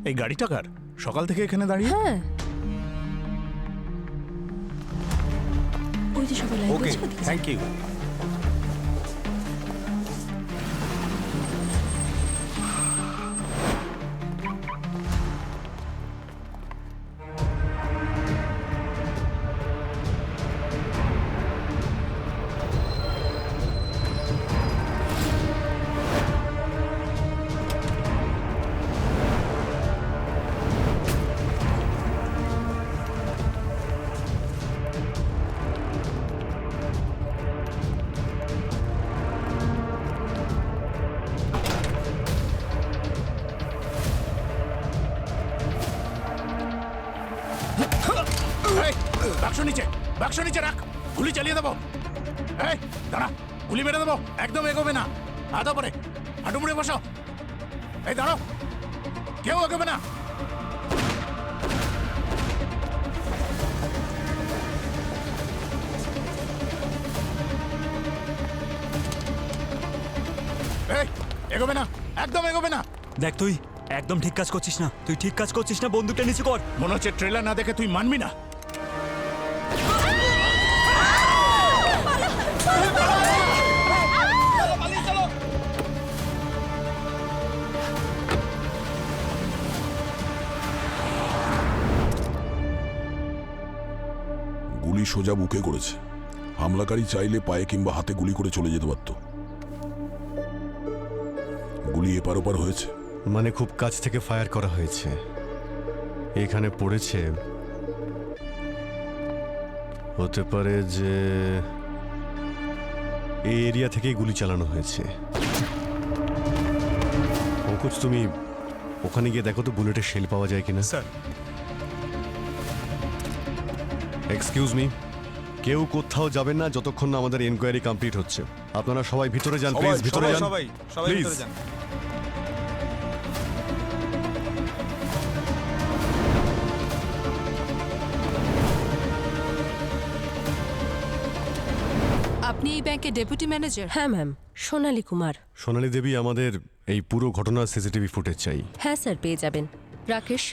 এই গাড়িটা কার? সকাল থেকে এখানে দাঁড়িয়ে। হ্যাঁ, ওই যে সবাই লাইন ওকে, দিচ্ছে। Thank you. এই, বাক্স নিচে, বাক্স নিচে রাখ, গুলি চালিয়ে দেবো। এই দাঁড়া, গুলি মেরে দেবো, একদম এগোবে না। হাত পরে হাঁটু মুড়ে বসো। এই দাঁড়াও, কেউ এগোবে না। এই এগোবে না, একদম এগোবে না। দেখ তুই একদম ঠিক কাজ করছিস না, তুই ঠিক কাজ করছিস না, বন্দুকটা নিচে কর। মনে হচ্ছে ট্রেলার না দেখে তুই মানবি না। গুলি সোজা বুকে করেছে। হামলাকারী চাইলে পায়ে কিংবা হাতে গুলি করে চলে যেতে পারত। গুলি এপার ওপার হয়েছে। মানে খুব কাছ থেকে ফায়ার করা হয়েছে। এখানে পড়েছে, হতে পারে যে এই এরিয়া থেকেই গুলি চালানো হয়েছে। পঙ্কজ, তুমি ওখানে গিয়ে দেখো তো বুলেটের শেল পাওয়া যায় কিনা। স্যার। এক্সকিউজ মি, কেউ কোথাও যাবেন না যতক্ষণ না আমাদের এনকোয়ারি কমপ্লিট হচ্ছে। আপনারা সবাই ভিতরে যান, প্লিজ ভিতরে যান, সবাই প্লিজ। ভিতরে যান। আপনি এই ব্যাংকের ডেপুটি ম্যানেজার? হ্যাঁ ম্যাম, সোনালী কুমার। সোনালী দেবী, আমাদের এই পুরো ঘটনার সিসিটিভি ফুটেজ চাই। হ্যাঁ স্যার, পেয়ে যাবেন। রাকেশ,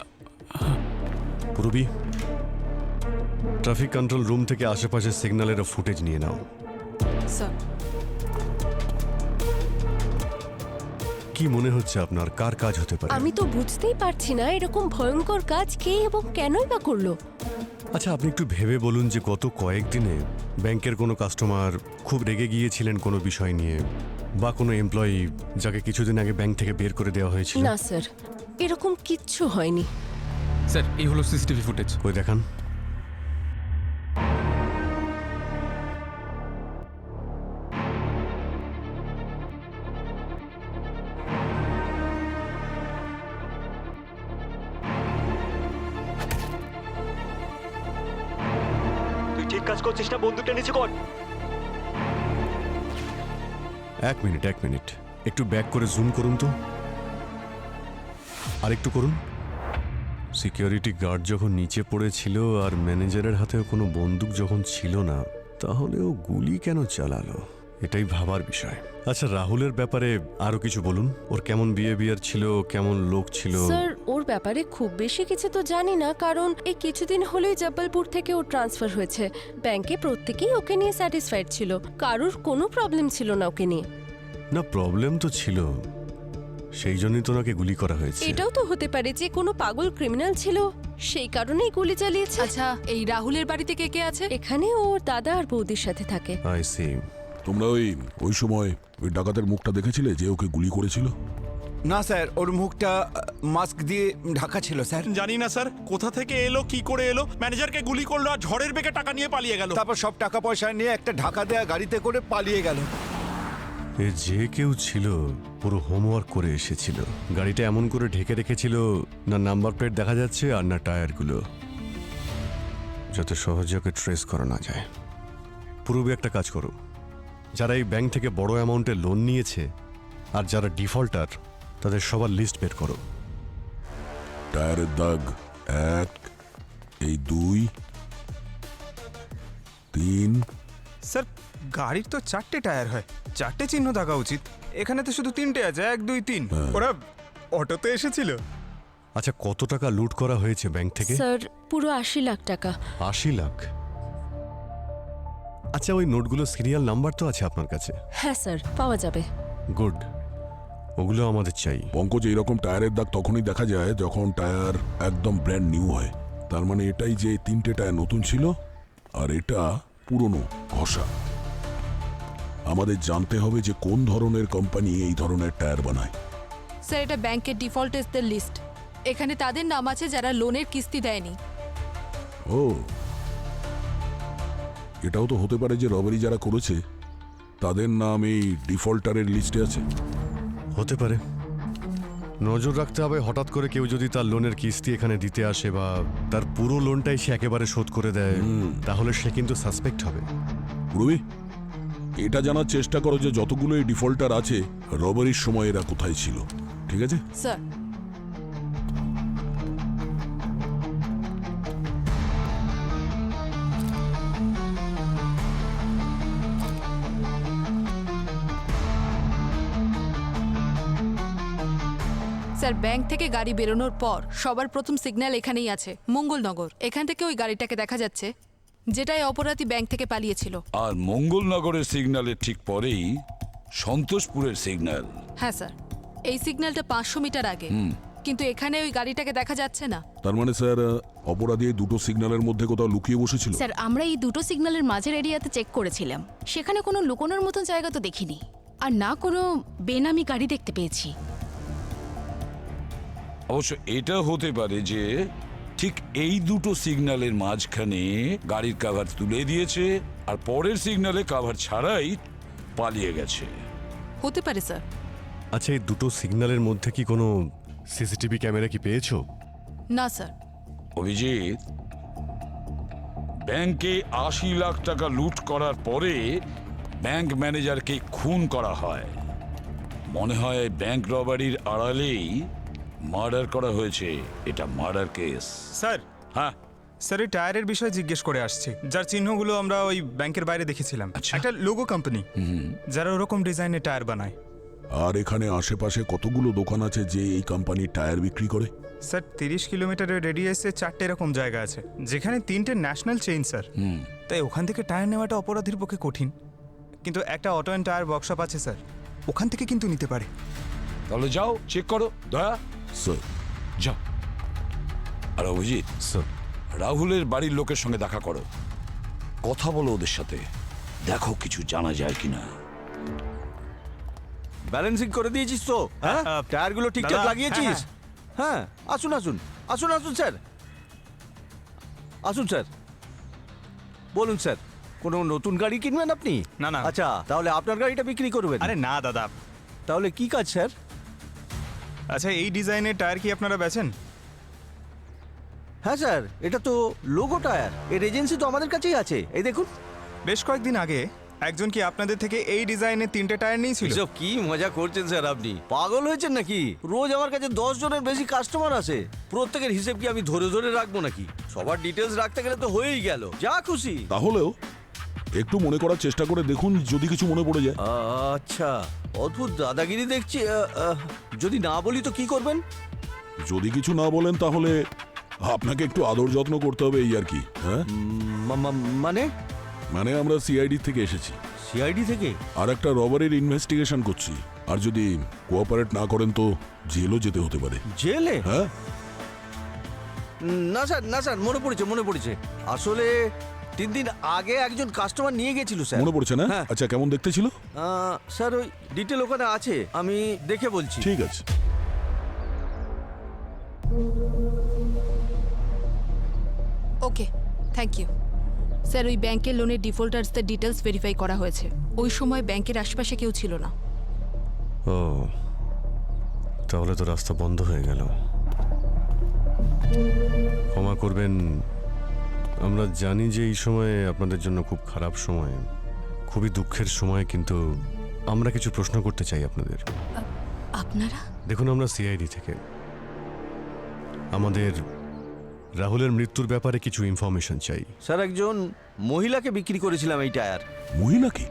পুরবি, ট্রাফিক কন্ট্রোল রুম থেকে আশেপাশের সিগন্যালেরও ফুটেজ নিয়ে নাও। স্যার, কি মনে হচ্ছে আপনার, কার কাজ হতে পারে? আমি তো বুঝতেই পারছি না এরকম ভয়ঙ্কর কাজ কে এবং কেনই বা করলো। আচ্ছা, আপনি একটু ভেবে বলুন যে গত কয়েকদিনে ব্যাংকের কোনো কাস্টমার খুব রেগে গিয়েছিলেন কোনো বিষয় নিয়ে, বা কোনো এমপ্লয়ি যাকে কিছুদিন আগে ব্যাংক থেকে বের করে দেওয়া হয়েছিল? না স্যার, এরকম কিচ্ছু হয়নি। স্যার, এই হলো সিসিটিভি ফুটেজ। ওই দেখান। তুই ঠিক কাজ করছিস না, বন্দুকটা নিচে কর। এক মিনিট, একটু ব্যাক করে জুম করুন তো, আর একটু করুন। সিকিউরিটি গার্ড যখন নিচে পড়েছিল আর ম্যানেজারের হাতেও কোনো বন্দুক যখন ছিল না, তাহলে ও গুলি কেন চালালো? এটাই ভাবার বিষয়। আচ্ছা, রাহুলের ব্যাপারে আরো কিছু বলুন। ওর কেমন বিহেভিয়ার ছিল, কেমন লোক ছিল? স্যার, ওর ব্যাপারে খুব বেশি কিছু তো জানি না, কারণ এই কিছুদিন হলেই জব্বলপুর থেকে ও ট্রান্সফার হয়েছে। ব্যাংকে প্রত্যেকেই ওকে নিয়ে স্যাটিসফাইড ছিল, কারোর কোনো প্রবলেম ছিল না ওকে নিয়ে। না, প্রবলেম তো ছিল, সেই জন্যই তো ওনাকে গুলি করা হয়েছে। এটাও তো হতে পারে যে কোনো পাগল ক্রিমিনাল ছিল, সেই কারণেই গুলি চালিয়েছে। আচ্ছা, এই রাহুলের বাড়িতে কে কে আছে? এখানে ওর দাদা আর বৌদির সাথে থাকে। I see. তোমরা ওই সময় ওই ডাকাতের মুখটা দেখেছিলে যে ওকে গুলি করেছিল? না স্যার, ওর মুখটা মাস্ক দিয়ে ঢাকা ছিল স্যার। জানি না স্যার, কোথা থেকে এলো, কি করে এলো, ম্যানেজারকে গুলি করলো আর ঝড়ের বেগে টাকা নিয়ে পালিয়ে গেল। তারপর সব টাকা পয়সা নিয়ে একটা ঢাকা দেয়া গাড়িতে করে পালিয়ে গেল। এ যে কেউ ছিল পুরো হোমওয়ার্ক করে এসেছিল। গাড়িটা এমন করে ঢেকে রেখেছিল, না নাম্বার প্লেট দেখা যাচ্ছে আর না টায়ারগুলো, যাতে সহজে ওকে ট্রেস করা না যায়। পূর্বে একটা কাজ করো, যারা এই ব্যাংক থেকে বড় অ্যামাউন্টের লোন নিয়েছে আর যারা ডিফল্টার, তাদের সবার লিস্ট বের করো। টায়ারের দাগ 1, এই 2, 3। স্যার, গাড়ির তো 4টে টায়ার হয়, 4টে চিহ্ন থাকা উচিত। এখানে তো শুধু 3টে আছে, 1, 2, 3। ওরা অটোতে এসেছিল। আচ্ছা, কত টাকা লুট করা হয়েছে ব্যাংক থেকে? স্যার পুরো 80 লাখ টাকা। 80 লাখ? আচ্ছা, ওই নোটগুলো সিরিয়াল নাম্বার তো আছে আপনার কাছে? হ্যাঁ স্যার, পাওয়া যাবে। গুড, ওগুলো আমাদের চাই। পঙ্কজ, এইরকম টায়ারের দাগ তখনই দেখা যায় যখন টায়ার একদম ব্র্যান্ড নিউ হয়। তার মানে এটাই যে 3টে টায়ার নতুন ছিল আর এটা পুরনো ঘষা। আমাদের জানতে হবে যে কোন ধরনের কোম্পানি এই ধরনের টায়ার বানায়। স্যার, এটা ব্যাংকের ডিফল্টার্সদের লিস্ট। এখানে তাদের নাম আছে যারা লোনের কিস্তি দেয়নি। ও, এটাও তো হতে পারে যে রবারি যারা করেছে তাদের নাম এই ডিফল্টারের লিস্টে আছে। হতে পারে। নজর রাখতে হবে, হঠাৎ করে কেউ যদি তার লোনের কিস্তি এখানে দিতে আসে বা তার পুরো লোনটাই সে একেবারে শোধ করে দেয়, তাহলে সে কিন্তু সাসপেক্ট হবে। রবি, এটা জানার চেষ্টা করো যে যতগুলো এই ডিফল্টার আছে রবারির সময় এরা কোথায় ছিল, ঠিক আছে? স্যার, স্যার ব্যাংক থেকে গাড়ি বেরোনোর পর সবার প্রথম সিগন্যাল এখানেই আছে, মঙ্গলনগর। এখান থেকে ওই গাড়িটাকে দেখা যাচ্ছে, যেটাই অপরাধী ব্যাংক থেকে পালিয়েছিল। আর মঙ্গলনগরের সিগন্যালের ঠিক পরেই সন্তোষপুরের সিগন্যাল। হ্যাঁ স্যার, এই সিগন্যালটা 500 মিটার আগে, কিন্তু এখানে ওই গাড়িটাকে দেখা যাচ্ছে না। তার মানে স্যার, অপরাধী এই দুটো সিগন্যালের মধ্যে কোথাও লুকিয়ে বসেছিল। স্যার, আমরা এই দুটো সিগন্যালের মাঝের এরিয়াতে চেক করেছিলাম, সেখানে কোনো লুকোনোর মতন জায়গা তো দেখিনি, আর না কোনো বেনামি গাড়ি দেখতে পেয়েছি। অবশ্য এটা হতে পারে যে ঠিক এই দুটো সিগন্যালের মাঝখানে গাড়ির কাভার তুলে দিয়েছে আর পরের সিগন্যালে কাভার ছাড়াই পালিয়ে গেছে। হতে পারে স্যার। আচ্ছা, এই দুটো সিগন্যালের মধ্যে কি কোনো সিসিটিভি ক্যামেরা কি পেয়েছো? না স্যার। অভিজিৎ, ব্যাংকে 80 লাখ টাকা লুট করার পরে ব্যাংক ম্যানেজারকে খুন করা হয়। মনে হয় ব্যাংক রবারির আড়ালেই মার্ডার করা হয়েছে। এটা মার্ডার কেস। স্যার, হ্যাঁ স্যার এই টায়ারের বিষয়ে জিজ্ঞেস করে আসছি, যার চিহ্নগুলো আমরা ওই ব্যাংকের বাইরে দেখেছিলাম। আচ্ছা। একটা লোগো কোম্পানি যারা ওরকম ডিজাইনের টায়ার বানায়। আর এখানে আশেপাশে কতগুলো দোকান আছে যে এই কোম্পানির টায়ার বিক্রি করে? স্যার 30 কিলোমিটারের রেডিয়াসে 4টে এরকম জায়গা আছে, যেখানে 3টে ন্যাশনাল চেইন স্যার। তাই ওখান থেকে টায়ার নেওয়াটা অপরাধীর পক্ষে কঠিন, কিন্তু একটা অটো অ্যান্ড টায়ার ওয়ার্কশপ আছে স্যার, ওখান থেকে কিন্তু নিতে পারে। তাহলে যাও চেক করো দয়া। স্যার, যাও। আর অভিজিৎ, স্যার, রাহুলের বাড়ির লোকের সঙ্গে দেখা করো, কথা বলো ওদের সাথে, দেখো কিছু জানা যায় কিনা। ব্যালেন্সিং করে দিয়েছিস তো? হ্যাঁ, টায়ারগুলো ঠিকঠাক দাদা, লাগিয়েছিস? হ্যাঁ, আসুন আসুন আসুন আসুন স্যার, আসুন স্যার। বলুন স্যার, কোনো নতুন গাড়ি কিনবেন আপনি? না, না। আচ্ছা, তাহলে আপনার গাড়িটা বিক্রি করবেন? আরে না দাদা। তাহলে কি কাজ স্যার? আচ্ছা, এই ডিজাইনের টায়ার কি আপনারা বেচেন? হ্যাঁ স্যার, এটা তো লোগো টায়ার, এর এজেন্সি তো আমাদের কাছেই আছে, এই দেখুন। বেশ কয়েকদিন আগে একজন কি আপনাদের থেকে এই ডিজাইনের 3টে টায়ার নিয়েছিল? এসব কি মজা করছেন স্যার, আপনি পাগল হয়েছেন নাকি? রোজ আমার কাছে 10 জনের বেশি কাস্টমার আসে, প্রত্যেকের হিসেব কি আমি ধরে ধরে রাখবো নাকি? সবার ডিটেলস রাখতে গেলে তো হয়েই গেল, যা খুশি। তাহলেও একটু মনে করার চেষ্টা করে দেখুন যদি কিছু মনে পড়ে যায়। আচ্ছা, অদ্ভুত দাদাগিরি দেখছি। যদি না বলি তো কি করবেন? যদি কিছু না বলেন তাহলে আপনাকে একটু আদর যত্ন করতে হবে, এই আর কি। হ্যাঁ, মানে? মানে আমরা সিআইডি থেকে এসেছি, সিআইডি থেকে? আর একটা রবারির ইনভেস্টিগেশন করছি। আর যদি কোঅপারেট না করেন তো জেলও যেতে হতে পারে। জেলে? হ্যাঁ, না স্যার, না স্যার, মনে পড়েছে। আসলে 3 দিন আগে একজন কাস্টমার নিয়ে গেছিল স্যার। মনে পড়ছে না? হ্যাঁ। আচ্ছা, কেমন দেখতে ছিল? স্যার ওই ডিটেল ওখানে আছে, আমি দেখে বলছি। ঠিক আছে। ওকে, থ্যাংক ইউ স্যার। ওই ব্যাংকের লোনের ডিফল্টার্সদের ডিটেলস ভেরিফাই করা হয়েছে। ওই সময় ব্যাংকের আশেপাশে কেউ ছিল না। ও, তাহলে তো রাস্তা বন্ধ হয়ে গেল। ক্ষমা করবেন, আমরা জানি যে এই সময়ে আপনাদের জন্য খুব খারাপ সময়, খুবই দুঃখের সময়, কিন্তু আমরা কিছু প্রশ্ন করতে চাই আপনাদের। আপনারা? দেখুন, আমরা সিআইডি থেকে আমাদের রাহুলের মৃত্যুর ব্যাপারে কিছু ইনফরমেশন চাই। স্যার, একজন মহিলাকে বিক্রি করেছিলাম এই টায়ার। মহিলা কি?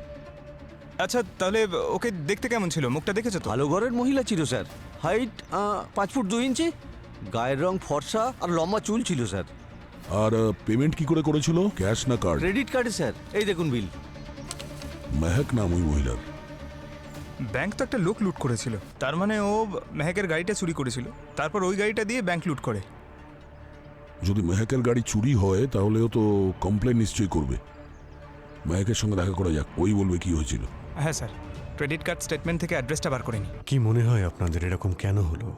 আচ্ছা, তাহলে ওকে দেখতে কেমন ছিল? মুখটা দেখেছো তো? ভালো ঘরের মহিলা ছিল স্যার, হাইট 5 ফুট 2 ইঞ্চি, গায়ের রং ফর্সা আর লম্বা চুল ছিল স্যার। আর পেমেন্ট কি করে করেছিল, ক্যাশ না কার্ড? ক্রেডিট কার্ডে স্যার, এই দেখুন বিল। মেহেক নাম ওই মহিলার। ব্যাংক তো একটা লোক লুট করেছিল, তার মানে ও মেহেকের গাড়িটা চুরি করেছিল, তারপর ওই গাড়িটা দিয়ে ব্যাংক লুট করে। যদি মেহেকের গাড়ি চুরি হয় তাহলেও তো কমপ্লেন নিশ্চয়ই করবে। মেহেকের সঙ্গে দেখা করা যাক, ওই বলবে কি হয়েছিল। হ্যাঁ স্যার, ক্রেডিট কার্ড স্টেটমেন্ট থেকে অ্যাড্রেসটা বার করে নি। কি মনে হয় আপনাদের এরকম কেন হলো?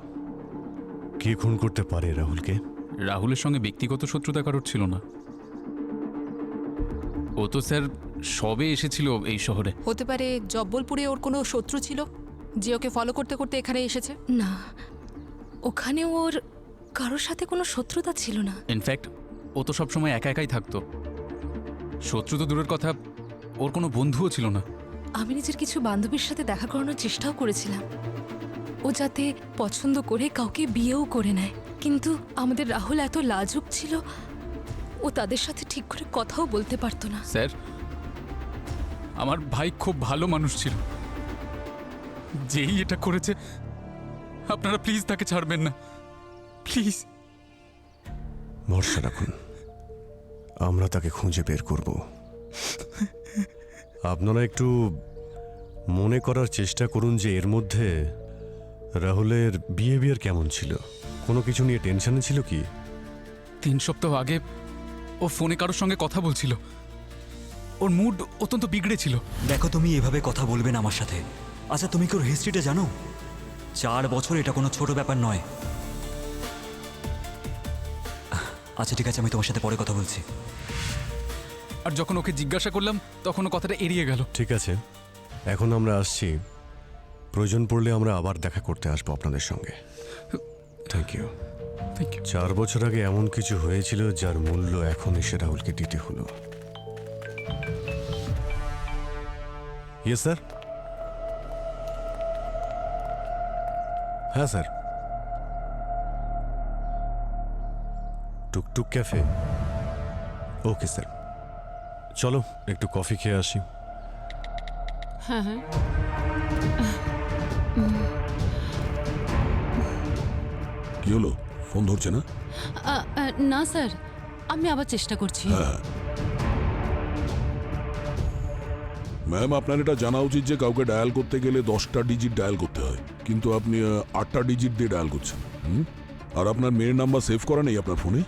কে খুন করতে পারে রাহুলকে? রাহুলের সঙ্গে ব্যক্তিগত শত্রুতা কারোর ছিল না। ও তো স্যার সবে এসেছিল এই শহরে। হতে পারে জব্বলপুরে ওর কোনো শত্রু ছিল যে ওকে ফলো করতে করতে এখানে এসেছে। না, ওখানে ওর কারোর সাথে কোনো শত্রুতা ছিল না। ইনফ্যাক্ট ও তো সবসময় একা একাই থাকতো। শত্রু তো দূরের কথা, ওর কোনো বন্ধুও ছিল না। আমি নিজের কিছু বান্ধবীর সাথে দেখা করানোর চেষ্টাও করেছিলাম, ও যাতে পছন্দ করে কাউকে বিয়েও করে নেয়, কিন্তু আমাদের রাহুল এত লাজুক ছিল, ও তাদের সাথে ঠিক করে কথাও বলতে পারতো না। স্যার, আমার ভাই খুব ভালো মানুষ ছিল। যেই এটা করেছে, আপনারা প্লিজ তাকে ছাড়বেন না, প্লিজ। ভরসা রাখুন, আমরা তাকে খুঁজে বের করব। আপনারা একটু মনে করার চেষ্টা করুন যে এর মধ্যে রাহুলের বিহেভিয়ার কেমন ছিল। কোনো কিছু নিয়ে টেনশনে ছিল কি? 3 সপ্তাহ আগে ও ফোনে কারোর সঙ্গে কথা বলছিল। ওর মুড অত্যন্ত বিগড়েছিল। দেখো, তুমি এভাবে কথা বলবে না আমার সাথে। আচ্ছা, তুমি কি ওর হিস্ট্রিটা জানো? 4 বছর, এটা কোনো ছোট ব্যাপার নয়। আচ্ছা ঠিক আছে, আমি তোমার সাথে পরে কথা বলছি। আর যখন ওকে জিজ্ঞাসা করলাম তখন ও কথাটা এড়িয়ে গেল। ঠিক আছে, এখন আমরা আসছি। প্রয়োজন পড়লে আমরা আবার দেখা করতে আসবো আপনাদের সঙ্গে। Thank you. 4 বছর আগে এমন কিছু হয়েছিল যার মূল্য এখন এসে রাহুলকে দিতে হলো। Yes sir. হ্যাঁ স্যার, টুকটুক ক্যাফে। ওকে স্যার, চলো একটু কফি খেয়ে আসি। হ্যাঁ হ্যাঁ, কি হলো, ফোন ধরছে না? না স্যার, আমি আবার চেষ্টা করছি। হ্যাঁ ম্যাম, আপনার এটা জানা উচিত যে কাউকে ডায়াল করতে গেলে 10টা ডিজিট ডায়াল করতে হয়, কিন্তু আপনি 8টা ডিজিট দিয়ে ডায়াল করছেন। আর আপনার মেয়ের নাম্বার সেভ করা নেই আপনার ফোনে?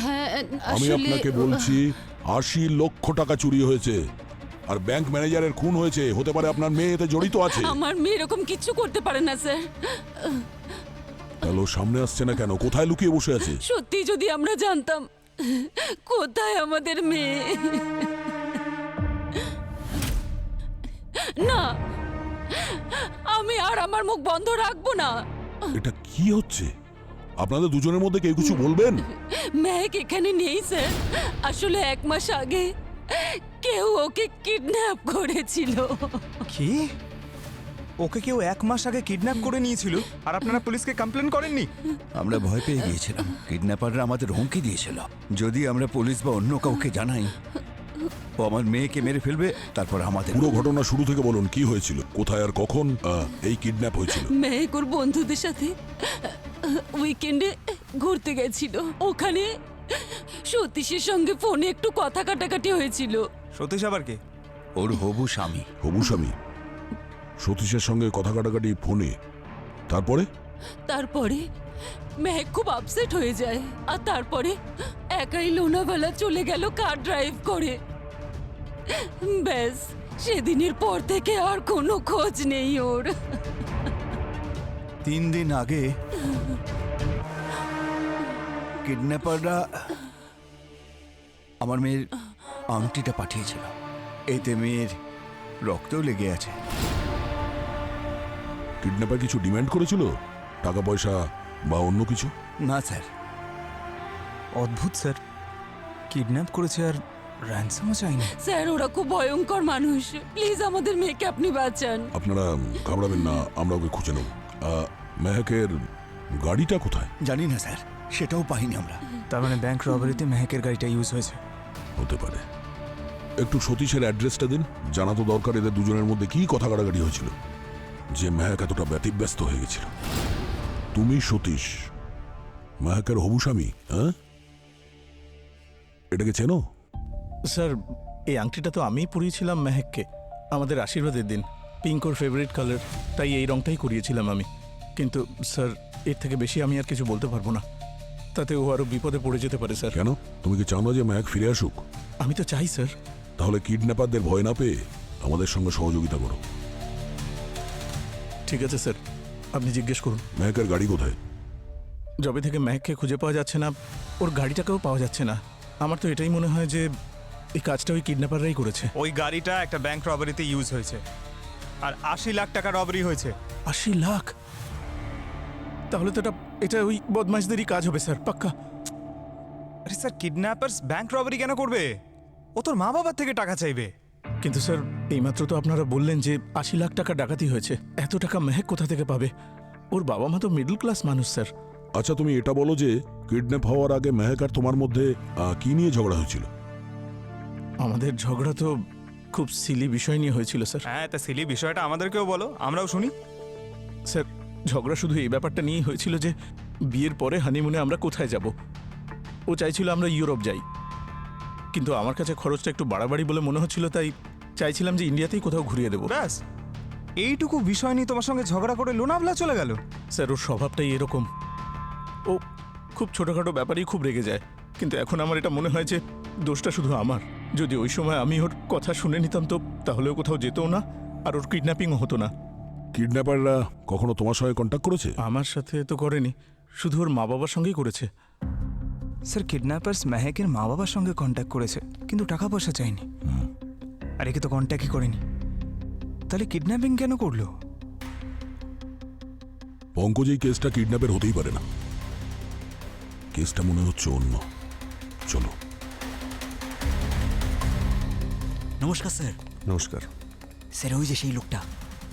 হ্যাঁ, আমি আপনাকে বলছি 80 লক্ষ টাকা চুরি হয়েছে আর ব্যাংক ম্যানেজারের খুন হয়েছে। হতে পারে আপনার মেয়ে এতে জড়িত আছে। আমার মেয়ে এরকম কিচ্ছু করতে পারে না স্যার। তাহলে ও সামনে আসছে না কেন? কোথায় লুকিয়ে বসে আছে? সত্যি যদি আমরা জানতাম কোথায় আমাদের মেয়ে। না, আমি আর আমার মুখ বন্ধ রাখবো না। এটা কি হচ্ছে? আপনাদের দুজনের মধ্যে কেউ কিছু বলবেন? মেহেক এখানে নেই স্যার। আসলে 1 মাস আগে কেউ ওকে কিডন্যাপ করেছিল। কি? ওকে কেউ 1 মাস আগে কিডন্যাপ করে নিয়েছিল আর আপনারা পুলিশকে কমপ্লেন করেননি? আমরা ভয় পেয়ে গিয়েছিলাম। কিডন্যাপাররা আমাদের হুমকি দিয়েছিল, যদি আমরা পুলিশ বা অন্য কাউকে জানাই ও আমার মেয়েকে মেরে ফেলবে, তারপর আমাদের। পুরো ঘটনা শুরু থেকে বলুন, কি হয়েছিল, কোথায় আর কখন এই কিডন্যাপ হয়েছিল? মেহেক ওর বন্ধুদের সাথে উইকেন্ডে ঘুরতে গেছিল। ওখানে সতীশের সঙ্গে ফোনে একটু কথা কাটাকাটি হয়েছিল। সতীশ আবার কে? ওর হবু স্বামী। হবু স্বামী? সতীশের সঙ্গে কথা কাটাকাটি ফোনে, তারপরে মেহেক খুব আপসেট হয়ে যায় আর তারপরে একাই লোনাভালা চলে গেল কার ড্রাইভ করে। ব্যাস, সেদিনের পর থেকে আর কোনো খোঁজ নেই ওর। 3 দিন আগে কিডন্যাপাররা আমার মেয়ের আংটিটা পাঠিয়েছিল, এতে মেয়ের রক্তও লেগে আছে। কিডন্যাপার কিছু ডিমান্ড করেছিল, টাকা পয়সা বা অন্য কিছু? না স্যার। অদ্ভুত স্যার, কিডন্যাপ করেছে আর র্যানসামও চাইনি। স্যার, ওরা খুব ভয়ঙ্কর মানুষ। প্লিজ আমাদের মেয়েকে আপনি বাঁচান। আপনারা ঘাবড়াবেন না, আমরা ওকে খুঁজে নেব। মেহেকের গাড়িটা কোথায়? জানি না স্যার, সেটাও পাইনি আমরা। তার মানে ব্যাংক রবারিতে মেহেকের গাড়িটা ইউজ হয়েছে। হতে পারে। একটু সতীশের অ্যাড্রেসটা দিন, জানা তো দরকার এদের দুজনের মধ্যে কি কথা কাটাকাটি হয়েছিল যে মেহেক এতটা ব্যতিব্যস্ত হয়ে গেছিল। তুমি সতীশ, মেহেকের হবু স্বামী, হ্যাঁ? এটাকে চেনো? স্যার এই আংটিটা তো আমিই পরিয়েছিলাম মেহেককে আমাদের আশীর্বাদের দিন। পিঙ্ক ওর ফেভারিট কালার, তাই এই রংটাই করিয়েছিলাম আমি। কিন্তু স্যার এর থেকে বেশি আমি আর কিছু বলতে পারবো না, তাতে ও আরো বিপদে পড়ে যেতে পারে স্যার। কেন? তুমি কি চাও না যে মেহেক ফিরে আসুক? আমি তো চাই স্যার। তাহলে কিডন্যাপারদের ভয় না পেয়ে আমাদের সঙ্গে সহযোগিতা করো। ঠিক আছে স্যার, আপনি জিজ্ঞেস করুন। মেহেকের গাড়ি কোথায়? যবে থেকে মেহেককে খুঁজে পাওয়া যাচ্ছে না, ওর গাড়িটাকেও পাওয়া যাচ্ছে না। আমার তো এটাই মনে হয় যে এই কাজটা ওই কিডন্যাপাররাই করেছে। ওই গাড়িটা একটা ব্যাংক রবারিতে ইউজ হয়েছে, আর 80 লাখ টাকা রবারি হয়েছে। 80 লাখ? তাহলে তো এটা ওই বদমাইশদেরই কাজ হবে স্যার, পাক্কা। আরে স্যার, কিডন্যাপার্স ব্যাংক রবারি কেন করবে? ও তোর মা বাবার থেকে টাকা চাইবে। কিন্তু স্যার এইমাত্র তো আপনারা বললেন যে 80 লাখ টাকা ডাকাতি হয়েছে। এত টাকা মেহেক কোথা থেকে পাবে? ওর বাবা মা তো মিডল ক্লাস মানুষ স্যার। আচ্ছা তুমি এটা বলো যে কিডন্যাপ হওয়ার আগে মেহেক আর তোমার মধ্যে কি নিয়ে ঝগড়া হয়েছিল? আমাদের ঝগড়া তো খুব সিলি বিষয় নিয়ে হয়েছিল স্যার। হ্যাঁ, তা সিলি বিষয়টা আমাদেরকেও বলো, আমরাও শুনি। স্যার ঝগড়া শুধু এই ব্যাপারটা নিয়েই হয়েছিল যে বিয়ের পরে হানিমুনে আমরা কোথায় যাব। ও চাইছিল আমরা ইউরোপ যাই, কিন্তু আমার কাছে খরচটা একটু বাড়াবাড়ি বলে মনে হচ্ছিল, তাই চাইছিলাম যে ইন্ডিয়াতেই কোথাও ঘুরিয়ে দেবো। ব্যাস, এইটুকু বিষয় নিয়ে তোমার সঙ্গে ঝগড়া করে লোনাভলা চলে গেল। স্যার ওর স্বভাবটাই এরকম, ও খুব ছোটোখাটো ব্যাপারেই খুব রেগে যায়। কিন্তু এখন আমার এটা মনে হয় যে দোষটা শুধু আমার। যদি ওই সময় আমি ওর কথা শুনে নিতাম তো তাহলেও কোথাও যেতও না, আর ওর কিডন্যাপিংও হতো না। কিডন্যাপাররা কখনো তোমার সঙ্গে কন্ট্যাক্ট করেছে? আমার সাথে তো করেনি, শুধু ওর মা বাবার সঙ্গেই করেছে। স্যার কিডন্যাপার্স মেহেকের মা বাবার সঙ্গে কন্ট্যাক্ট করেছে, কিন্তু টাকা পয়সা চাইনি। আর একে তো কন্ট্যাক্টই করেনি, তাহলে কিডন্যাপিং কেন করলো? পঙ্কজ এই কেসটা কিডন্যাপের হতেই পারে না। কেসটা মনে হচ্ছে অন্য। চলো। নমস্কার স্যার। নমস্কার। স্যার ওই যে সেই লোকটা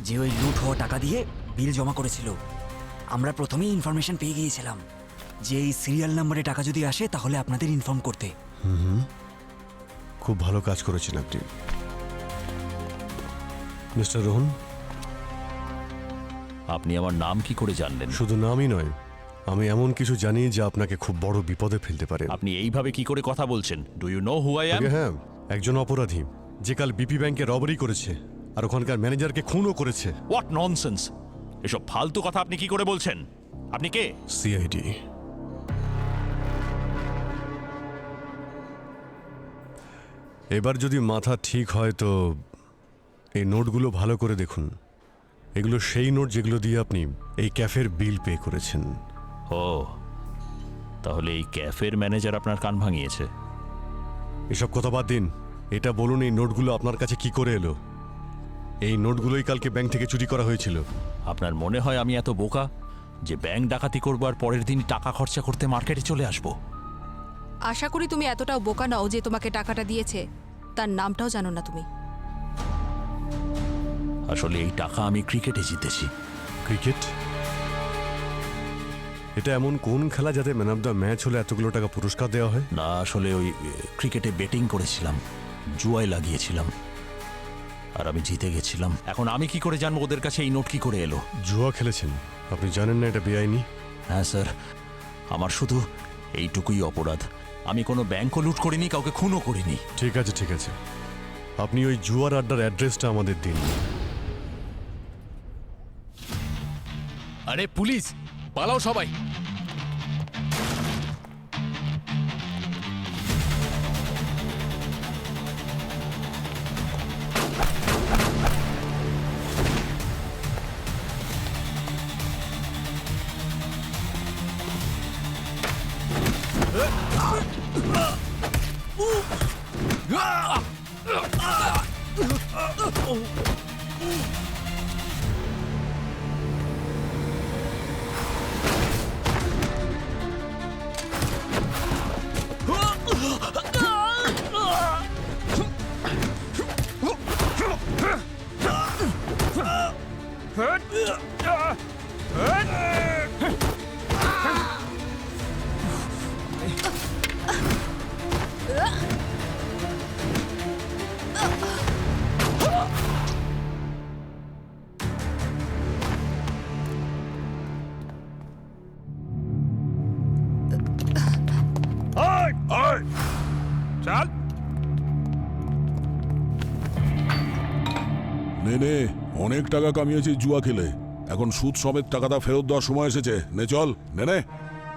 যে ওই লুট হওয়া টাকা দিয়ে বিল জমা করেছিল, আমরা প্রথমেই ইনফরমেশন পেয়ে গিয়েছিলাম যে এই সিরিয়াল নাম্বারে টাকা যদি আসে তাহলে আপনাদের ইনফর্ম করতে। খুব ভালো কাজ করেছেন আপনি মিস্টার রোহন। আপনি আমার নাম কি করে জানলেন? শুধু নামই নয়, আমি এমন কিছু জানি যা আপনাকে খুব বড় বিপদে ফেলতে পারে। আপনি এইভাবে কি করে কথা বলছেন? Do you know who I am? হ্যাঁ, একজন অপরাধী যে কাল বিপি ব্যাংকে রবারি করেছে আর ওখানকার ম্যানেজারকে খুনও করেছে। What nonsense! এসব ফালতু কথা আপনি কি করে বলছেন? আপনি কে? সিআইডি। এবার যদি মাথা ঠিক হয় তো এই নোটগুলো ভালো করে দেখুন। এগুলো সেই নোট যেগুলো দিয়ে আপনি এই ক্যাফের বিল পে করেছেন। ও, তাহলে এই ক্যাফের ম্যানেজার আপনার কান ভাঙিয়েছে? এসব কথা বাদ দিন, এটা বলুন এই নোটগুলো আপনার কাছে কি করে এলো? এই নোটগুলোই কালকে ব্যাংক থেকে চুরি করা হয়েছিল। আপনার মনে হয় আমি এত বোকা যে ব্যাংক ডাকাতি করবো আর পরের দিন টাকা খরচা করতে মার্কেটে চলে আসবো? আশা করি তুমি এতটাও বোকা নাও যে তোমাকে টাকাটা দিয়েছে তার নামটাও জানো না তুমি। আসলে এই টাকা আমি ক্রিকেটে জিতেছি। ক্রিকেট? এটা এমন কোন খেলা যাতে ম্যান অফ দ্য ম্যাচ হলে এতগুলো টাকা পুরস্কার দেওয়া হয়? না, আসলে ওই ক্রিকেটে বেটিং করেছিলাম, জুয়ায় লাগিয়েছিলাম, আর আমি জিতে গেছিলাম। এখন আমি কি করে জানবো ওদের কাছে এই নোট কি করে এলো? জুয়া খেলেছেন? আপনি জানেন না এটা বেআইনি? হ্যাঁ স্যার, আমার শুধু এইটুকুই অপরাধ। আমি কোনো ব্যাংকও লুট করিনি, কাউকে খুনও করিনি। ঠিক আছে ঠিক আছে, আপনি ওই জুয়ার আড্ডার অ্যাড্রেসটা আমাদের দিন। আরে পুলিশ, পালাও সবাই! চল। নে অনেক টাকা কামিয়েছিস জুয়া খেলে, এখন সুদ সমেত টাকাটা ফেরত দেওয়ার সময় এসেছে। নে চল, নে।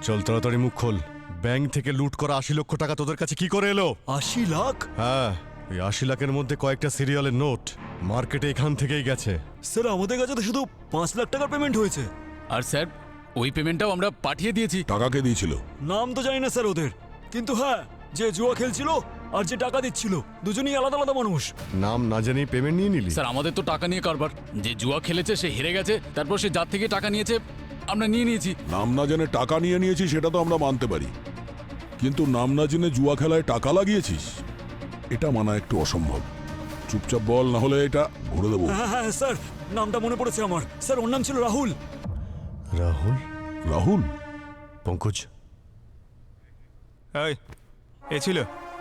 চল তাড়াতাড়ি মুখ খোল। ব্যাংক থেকে লুট করা 80 লক্ষ টাকা তোদের কাছে কি করে এলো? 80 লাখ? হ্যাঁ, এই 80 লাখের মধ্যে কয়েকটা সিরিয়ালের নোট মার্কেটে এখান থেকেই গেছে। স্যার আমাদের কাছে তো শুধু 5 লাখ টাকার পেমেন্ট হয়েছে। আর স্যার ওই পেমেন্টটাও আমরা পাঠিয়ে দিয়েছি। টাকাকে দিয়েছিল? নাম তো জানি না স্যার ওদের, কিন্তু হ্যাঁ, যে জুয়া খেলছিল আর যে টাকা দিচ্ছিল দুজনেই আলাদা আলাদা মানুষ। নাম না জানি পেমেন্ট নিয়ে নিলি? স্যার আমাদের তো টাকা নিয়ে কারবার, যে জুয়া খেলেছে সে হেরে গেছে, তারপর সে যার থেকে টাকা নিয়েছে আমরা নিয়ে নিয়েছি। নাম না জেনে টাকা নিয়ে নিয়েছিস সেটা তো আমরা মানতে পারি, কিন্তু নাম না জেনে জুয়া খেলায় টাকা লাগিয়েছিস এটা মানা একটু অসম্ভব। চুপচাপ বল, না হলে এটা ঘুরে দেবো। হ্যাঁ স্যার, নামটা মনে পড়েছে আমার। স্যার ওর নাম ছিল রাহুল। রাহুল? রাহুল? পঙ্কজ? এই, এ ছিল?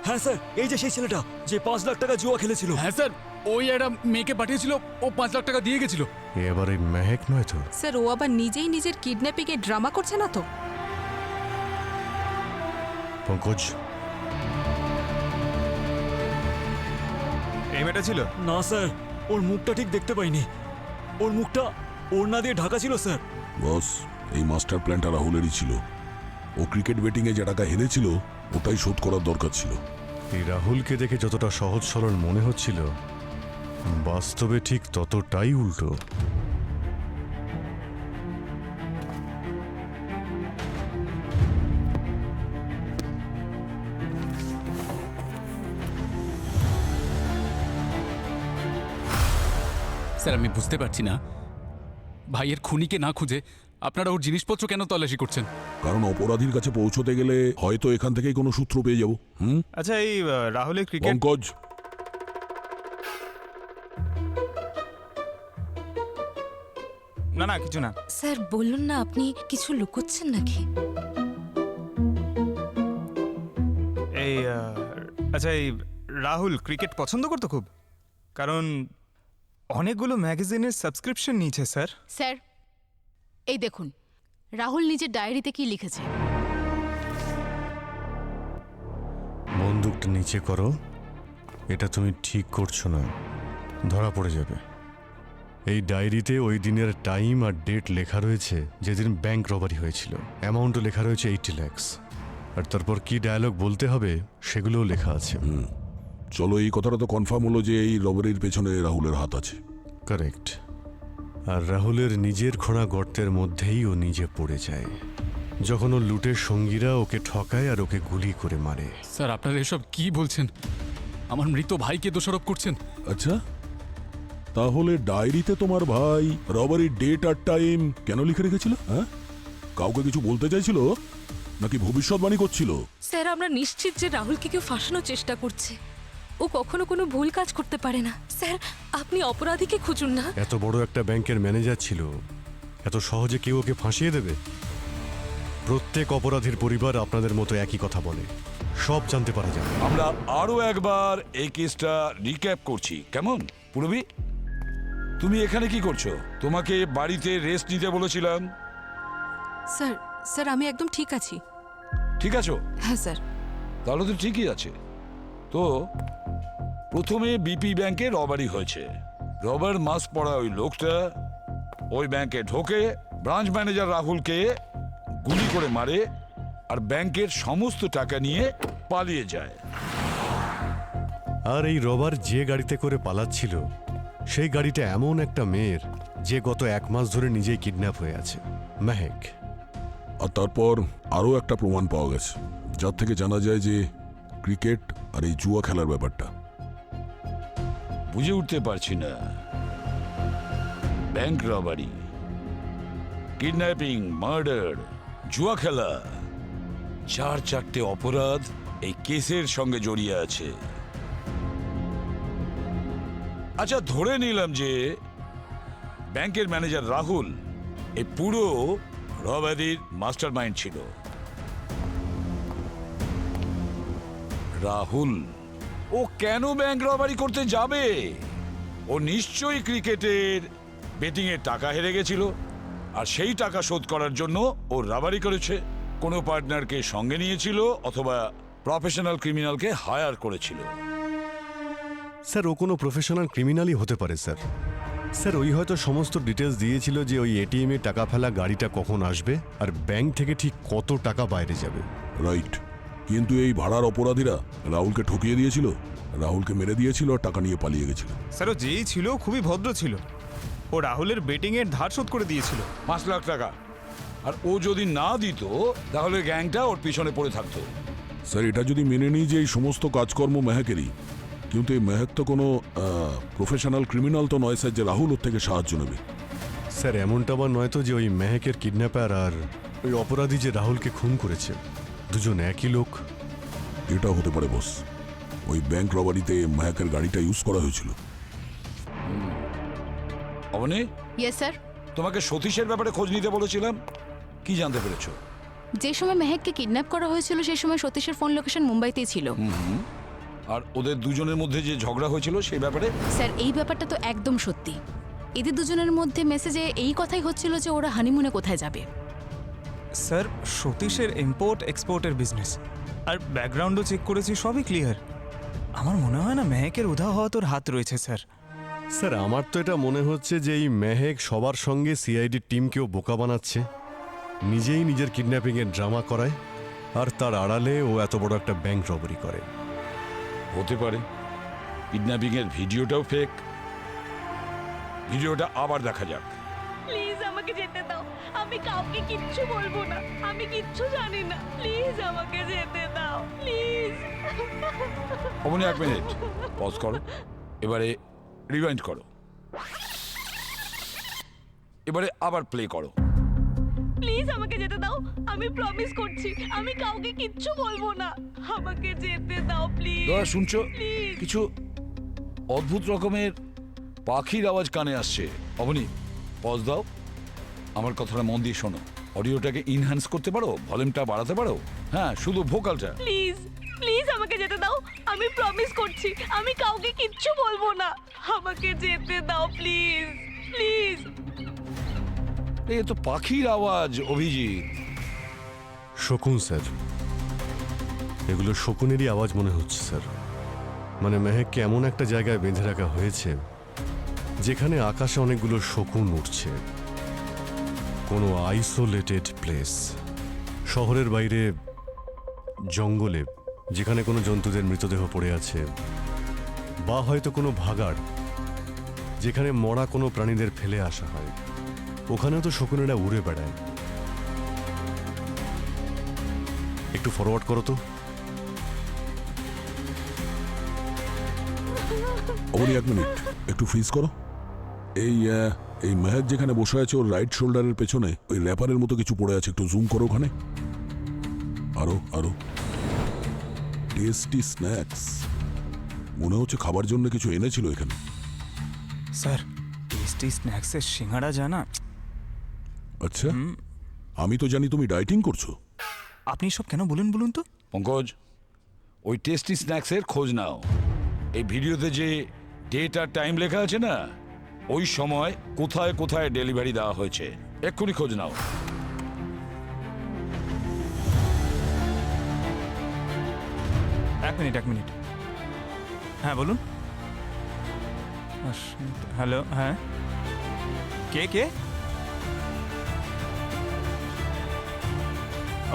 হ্যাঁ স্যার, এই যে সেই ছেলেটা যে 5 লাখ টাকা জুয়া খেলেছিল। হ্যাঁ স্যার, ওই একটা মেয়েকে পাঠিয়েছিল, ও 5 লাখ টাকা দিয়ে গেছিল। এবার এই মেহেক নয় তো? স্যার ও আবার নিজেই নিজের কিডন্যাপিং এ ড্রামা করছে না তো? পঙ্কজ? এই মেয়েটা ছিল? না স্যার, ওর মুখটা ঠিক দেখতে পাইনি। ওর মুখটা ওড়না দিয়ে ঢাকা ছিল স্যার। বস, এই মাস্টার প্ল্যানটা রাহুলেরই ছিল। ও ক্রিকেট ব্যাটিং এ যে টাকা হেরেছিল ওটাই শোধ করার দরকার ছিল। এই রাহুলকে দেখে যতটা সহজ সরল মনে হচ্ছিল, বাস্তবে ঠিক ততটাই উল্টো। স্যার আমি বুঝতে পারছি না, ভাইয়ের খুনিকে না খুঁজে আপনারা ওর জিনিসপত্র কেন তল্লাশি করছেন? কারণ অপরাধীর কাছে পৌঁছতে গেলে হয়তো এখান থেকেই কোনো সূত্র পেয়ে যাবো। আচ্ছা, এই রাহুলের ক্রিকেট পঙ্কজ, না কিছু না। স্যার বলুন না, আপনি কিছু লুকোচ্ছেন নাকি? এই আচ্ছা, এই রাহুল ক্রিকেট পছন্দ করতো খুব, কারণ অনেকগুলো ম্যাগাজিনের সাবস্ক্রিপশন নিয়েছে স্যার। স্যার এই দেখুন, রাহুল নিজের ডায়েরিতে কি লিখেছে। বন্দুকটা নিচে করো, এটা তুমি ঠিক করছো না, ধরা পড়ে যাবে। এই ডায়েরিতে ওই দিনের টাইম আর ডেট লেখা রয়েছে যেদিন ব্যাংক রবারি হয়েছিল। অ্যামাউন্টও লেখা রয়েছে 80 লাখ, আর তারপর কি ডায়ালগ বলতে হবে সেগুলোও লেখা আছে। চলো, এই কথাটা তো কনফার্ম হলো যে এই রবারির পেছনে রাহুলের হাত আছে। কারেক্ট। আর রাহুলের নিজের খোঁড়া গর্তের মধ্যেই ও নিজে পড়ে যায় যখন ও লুটের সঙ্গীরা ওকে ঠকায় আর ওকে গুলি করে মারে। স্যার আপনারা এসব কি বলছেন? আমার মৃত ভাইকে দোষারোপ করছেন। আচ্ছা, তাহলে ডায়েরিতে তোমার ভাই রবারির ডেট আর টাইম কেন লিখে রেখেছিল? হ্যাঁ, কাউকে কিছু বলতে চাইছিল নাকি ভবিষ্যৎবাণী করছিল? স্যার আমরা নিশ্চিত যে রাহুলকে কেউ ফাঁসানোর চেষ্টা করছে। ও কখনো কোনো ভুল কাজ করতে পারে না। স্যার আপনি অপরাধীকে খুঁজুন না। এত বড় একটা ব্যাংকের ম্যানেজার ছিল, এত সহজে কেউ ওকে ফাঁসিয়ে দেবে? প্রত্যেক অপরাধীর পরিবার আপনাদের মতো একই কথা বলে, সব জানতে পারা যাবে। আমরা আরো একবার এই কেসটা রিক্যাপ করছি, কেমন? পুরবি, তুমি এখানে কি করছো? তোমাকে বাড়িতে রেস্ট নিতে বলেছিলাম। স্যার স্যার আমি একদম ঠিক আছি। ঠিক আছো? হ্যাঁ স্যার। তাহলে তো ঠিকই আছে। তো প্রথমে বিপি ব্যাংকে রবারি হয়েছে। রবার মাস্ক পরা ওই লোকটা ওই ব্যাংকে ঢোকে, ব্রাঞ্চ ম্যানেজার রাহুলকে গুলি করে মারে আর ব্যাংকের সমস্ত টাকা নিয়ে পালিয়ে যায়। আর এই রবার যে গাড়িতে করে পালাচ্ছিল সেই গাড়িটা এমন একটা মেয়ের যে গত 1 মাস ধরে নিজেই কিডন্যাপ হয়ে আছে, মেহেক। আর তারপর আরও একটা প্রমাণ পাওয়া গেছে যার থেকে জানা যায় যে ক্রিকেট আর এই জুয়া খেলার ব্যাপারটা। বুঝে উঠতে পারছি না, ব্যাংক রবারি, কিডন্যাপিং, মার্ডার, জুয়া খেলা, 4-4টে অপরাধ এই কেসের সঙ্গে জড়িয়ে আছে। আচ্ছা, ধরে নিলাম যে ব্যাংকের ম্যানেজার রাহুল এই পুরো রবারির মাস্টার মাইন্ড ছিল। রাহুল ও কেন ব্যাংক রবারি করতে যাবে? ও নিশ্চয়ই ক্রিকেটের বেটিং এর টাকা হেরে গেছিল, আর সেই টাকা শোধ করার জন্য ও রাবারি করেছে। কোনো পার্টনারকে সঙ্গে নিয়েছিল অথবা প্রফেশনাল ক্রিমিনালকে হায়ার করেছিল। স্যার ও কোনো প্রফেশনাল ক্রিমিনালই হতে পারে স্যার। স্যার ওই হয়তো সমস্ত ডিটেলস দিয়েছিল যে ওই এটিএমে টাকা ফেলা গাড়িটা কখন আসবে আর ব্যাংক থেকে ঠিক কত টাকা বাইরে যাবে। রাইট, কিন্তু এই ভাড়ার অপরাধীরা রাহুলকে ঠকিয়ে দিয়েছিল, রাহুলকে মেরে দিয়েছিল আর টাকা নিয়ে পালিয়ে গেছিল। স্যার ও যেই ছিল খুবই ভদ্র ছিল, ও রাহুলের বেটিং এর ধার শোধ করে দিয়েছিল 5 লাখ টাকা। আর ও যদি না দিত তাহলে গ্যাংটা ওর পিছনে পড়ে থাকতো। স্যার এটা যদি মেনে নিই যে এই সমস্ত কাজকর্ম মেহেকেরই, কিন্তু এই মেহেক তো কোনো প্রফেশনাল ক্রিমিনাল তো নয় স্যার যে রাহুল ওর থেকে সাহায্য নেবে। স্যার এমনটা আবার নয় তো যে ওই মেহেকের কিডন্যাপার আর ওই অপরাধী যে রাহুলকে খুন করেছে দুজন একই লোক? এটা হতে পারে বস, ওই ব্যাংক রবারিতে মেহেকের গাড়িটা ইউজ করা হয়েছিল। Aboni, yes sir. তোমাকে সতীশের ব্যাপারে খোঁজ নিতে বলেছিলাম, কি জানতে পেরেছো? যে সময় মেহেককে কিডন্যাপ করা হয়েছিল সেই সময় সতীশের ফোন লোকেশন মুম্বাইতেই ছিল। আর ওদের দুজনের মধ্যে যে ঝগড়া হয়েছিল সেই ব্যাপারে? স্যার এই ব্যাপারটা তো একদম সত্যি। এদের দুজনের মধ্যে মেসেজে এই কথাই হচ্ছিল যে ওরা হানিমুনে কোথায় যাবে। স্যার সতীশের ইম্পোর্ট এক্সপোর্টের বিজনেস, আর ব্যাকগ্রাউন্ডও চেক করেছি, সবই ক্লিয়ার। আমার মনে হয় না মেহেকের উধাও হওয়া তোর হাত রয়েছে স্যার। স্যার আমার তো এটা মনে হচ্ছে যে এই মেহেক সবার সঙ্গে সিআইডির টিমকেও বোকা বানাচ্ছে, নিজেই নিজের কিডন্যাপিংয়ের ড্রামা করায়, আর তার আড়ালে ও এত বড় একটা ব্যাংক রবারি করে। হতে পারে কিডন্যাপিংয়ের ভিডিওটাও ফেক। ভিডিওটা আবার দেখা যাক। প্লিজ আমাকে যেতে দাও, আমি কাউকে কিচ্ছু বলবো না, আমি কিচ্ছু জানি না, প্লিজ আমাকে যেতে দাও প্লিজ। অবনী 1 মিনিট পজ করো, এবারে রিওয়াইন্ড করো, এবারে আবার প্লে করো। প্লিজ আমাকে যেতে দাও, আমি প্রমিস করছি আমি কাউকে কিচ্ছু বলবো না, আমাকে যেতে দাও প্লিজ। দাদা শুনছো? কিছু অদ্ভুত রকমের পাখির আওয়াজ কানে আসছে। অবনী পজ দাও, আমার কথাটা মন দিয়ে শোনো। অডিওটাকে ইনহ্যান্স করতে পারো, ভলিউমটা বাড়াতে পারো? হ্যাঁ, শুধু ভোকালটা। প্লিজ প্লিজ আমাকে যেতে দাও, আমি প্রমিস করছি আমি কাউকে কিচ্ছু বলবো না, আমাকে যেতে দাও প্লিজ প্লিজ। এ তো পাখির আওয়াজ অভিজিৎ। শকুন স্যার, এগুলো শকুনেরই আওয়াজ মনে হচ্ছে স্যার। মানে মেহেককে এমন একটা জায়গায় বেঁধে রাখা হয়েছে যেখানে আকাশে অনেকগুলো শকুন উঠছে, কোনো আইসোলেটেড প্লেস, শহরের বাইরে জঙ্গলে যেখানে কোনো জন্তুদের মৃতদেহ পড়ে আছে, বা হয়তো কোনো ভাগাড় যেখানে মরা কোনো প্রাণীদের ফেলে আসা হয়, ওখানেও তো শকুনেরা উড়ে বেড়ায়। একটু ফরওয়ার্ড করো তো। অবনী 1 মিনিট একটু ফ্রিজ করো। এই মেহেক যেখানে বসে আছে ওর রাইট শোল্ডারের পেছনে ওই র্যাপারের মতো কিছু পড়ে আছে, একটু জুম করো ওখানে। আরো আরো। টেস্টি স্ন্যাক্স, মনে হচ্ছে খাবার জন্য কিছু এনেছিল এখানে। স্যার টেস্টি স্ন্যাক্সের সিঙ্গাড়া জানা? আচ্ছা, আমি তো জানি তুমি ডায়েটিং করছো। আপনি সব কেন বলুন বলুন তো? পঙ্কজ, ওই টেস্টি স্ন্যাক্সের খোঁজ নাও। এই ভিডিওতে যে ডেট আর টাইম লেখা আছে না, ওই সময় কোথায় কোথায় ডেলিভারি দেওয়া হয়েছে, এক্ষুনি খোঁজ নাও। এক মিনিট। হ্যাঁ বলুন। হ্যালো, হ্যাঁ কে?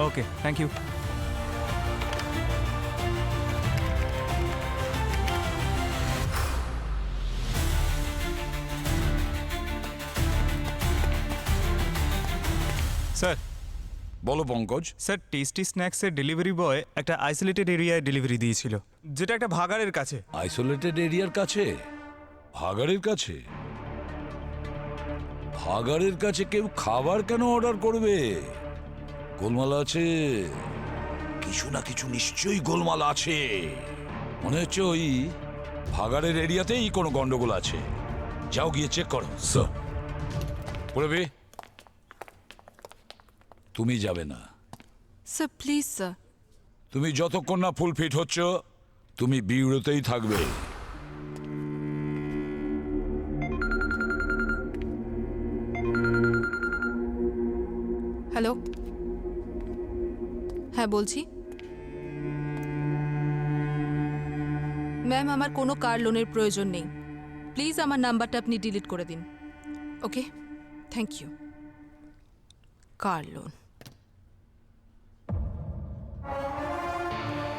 Okay, thank you. স্যার। বলো পঙ্কজ। স্যার টেস্টি স্ন্যাক্সের ডেলিভারি বয় একটা আইসোলেটেড এরিয়ায় ডেলিভারি দিয়েছিল, যেটা একটা ভাগাড়ের কাছে। আইসোলেটেড এরিয়ার কাছে? ভাগাড়ের কাছে? ভাগাড়ের কাছে কেউ খাবার কেন অর্ডার করবে? গোলমাল আছে, কিছু না কিছু নিশ্চয়ই গোলমাল আছে। মনে হচ্ছে ওই ভাগাড়ের এরিয়াতেই কোনো গন্ডগোল আছে। যাও গিয়ে চেক করো। স্যার। পড়বে? তুমি যাবে না স্যার প্লিজ স্যার। তুমি যতক্ষণ না ফুল ফিট হচ্ছ তুমি বিউরোতেই থাকবে। হ্যালো, হ্যাঁ বলছি। ম্যাম আমার কোনো কার লোনের প্রয়োজন নেই, প্লিজ আমার নাম্বারটা আপনি ডিলিট করে দিন। ওকে, থ্যাংক ইউ। কার লোন,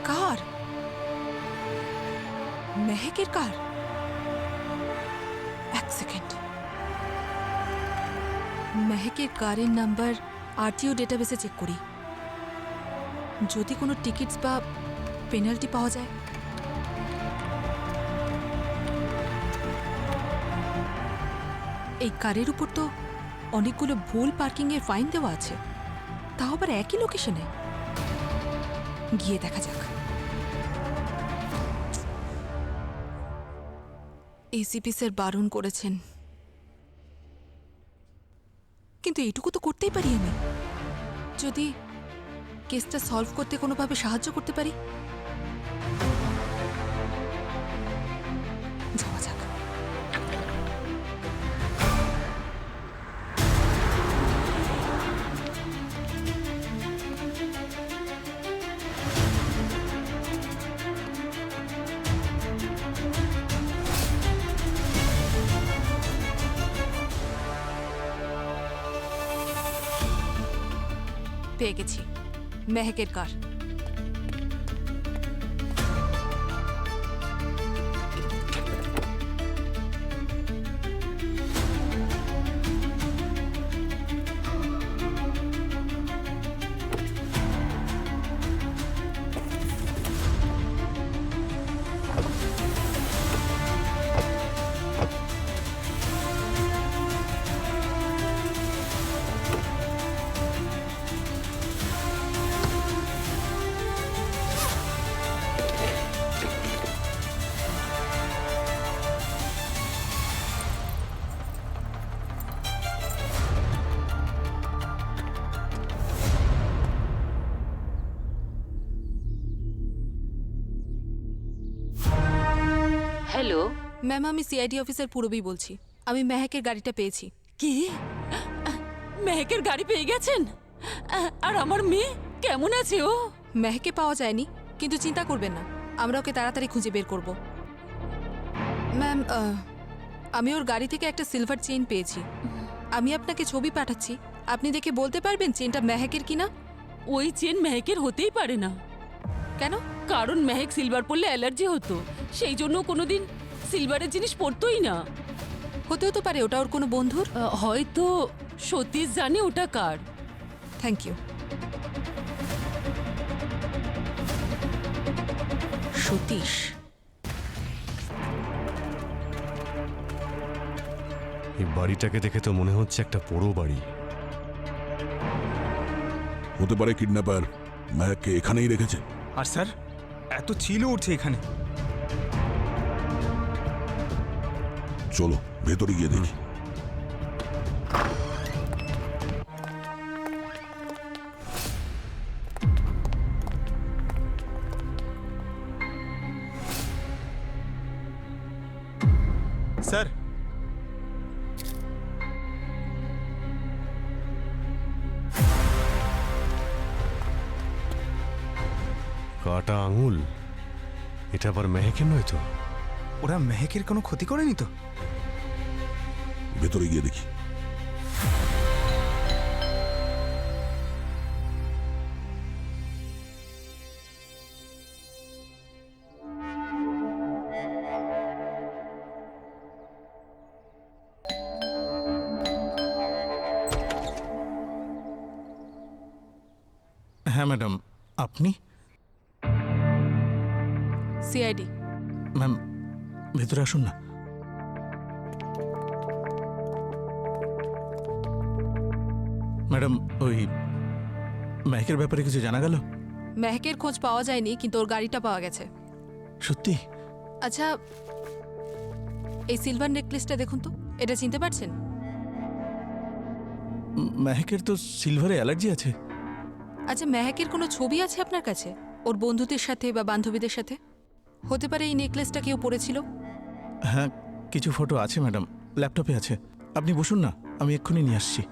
কার, মেহেকের কার। এক সেকেন্ড, মেহেকের কারের নাম্বার আরটিও ডেটাবেসে চেক করি, যদি কোনো টিকিটস বা পেনাল্টি পাওয়া যায়। এই কারের উপর তো অনেকগুলো ভুল পার্কিংয়ের ফাইন দেওয়া আছে, তাও আবার একই লোকেশনে। গিয়ে দেখা যাক। এসিপি স্যার বারণ করেছেন, কিন্তু এইটুকু তো করতেই পারি আমি, যদি কেসটা সলভ করতে কোনোভাবে সাহায্য করতে পারি। যাওয়া যাক। পেয়ে গেছি মেহেকের কার। হ্যালো ম্যাম, আমি সিআইডি অফিসার পূরবী বলছি। আমি মেহেকের গাড়িটা পেয়েছি। কি? মেহেকের গাড়ি পেয়ে গেছেন? আর আমার মেয়ে কেমন আছে ও? মেহেকে পাওয়া যায়নি, কিন্তু চিন্তা করবেন না, আমরা ওকে তাড়াতাড়ি খুঁজে বের করব। ম্যাম, আমি ওর গাড়ি থেকে একটা সিলভার চেইন পেয়েছি। আমি আপনাকে ছবি পাঠাচ্ছি, আপনি দেখে বলতে পারবেন চেনটা মেহেকের কিনা? ওই চেন মেহেকের হতেই পারে না। কেন? কারণ মেহেক সিলভার পরলে অ্যালার্জি হতো, সেই জন্য কোনোদিন সিলভারের জিনিস পরতোই না। হতেও তো পারে ওটা ওর কোনো বন্ধুর। হয়তো সতীশ জানে ওটা কার। Thank you. সতীশ, এই বাড়িটাকে দেখে তো মনে হচ্ছে একটা পোড়ো বাড়ি। হতে পারে কিডন্যাপার মেহেককে এখানেই রেখেছে। আর স্যার, এত চিল উঠছে এখানে। চলো ভেতরে গিয়ে দেখি। স্যার, কাটা আঙুল, এটা আবার মেহেকের নয় তো? ওরা মেহেকের কোনো ক্ষতি করেনি তো? ভেতরে গিয়ে দেখি। হ্যাঁ ম্যাডাম, আপনি? সিআইডি। ম্যাম, ভেতরে আসুন না। ম্যাডাম, ওই মেহেকের ব্যাপারে কিছু জানা গেল? মেহেকের খোঁজ পাওয়া যায়নি, কিন্তু ওর গাড়িটা পাওয়া গেছে। সত্যি? আচ্ছা, এই সিলভার নেকলেসটা দেখুন তো, এটা চিনতে পারছেন? মেহেকের তো সিলভারে অ্যালার্জি আছে। আচ্ছা, মেহেকের কোনো ছবি আছে আপনার কাছে ওর বন্ধুদের সাথে বা বান্ধবীদের সাথে? হতে পারে এই নেকলেসটা কেউ পরেছিল। হ্যাঁ, কিছু ফটো আছে ম্যাডাম, ল্যাপটপে আছে। আপনি বসুন না, আমি এক্ষুনি নিয়ে আসছি।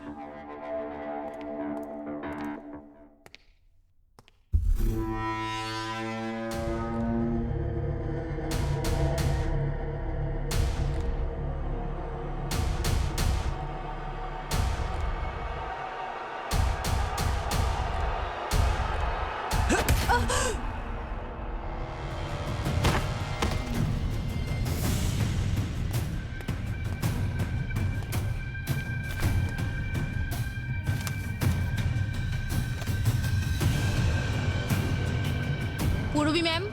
Purabi ma'am,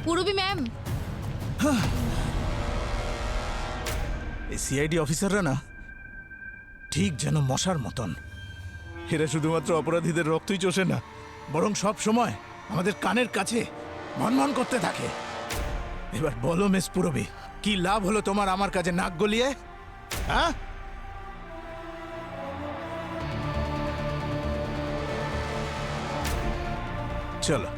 Purabi ma'am. এই সিআইডি অফিসাররা না ঠিক যেন মশার মতন। এরা শুধুমাত্র অপরাধীদের রক্তই চষে না, বরং সব সময় আমাদের কানের কাছে মনমন করতে থাকে। এবার বলো মিস পূরবী, কি লাভ হলো তোমার আমার কাছে নাক গলিয়ে? হ্যাঁ, চলো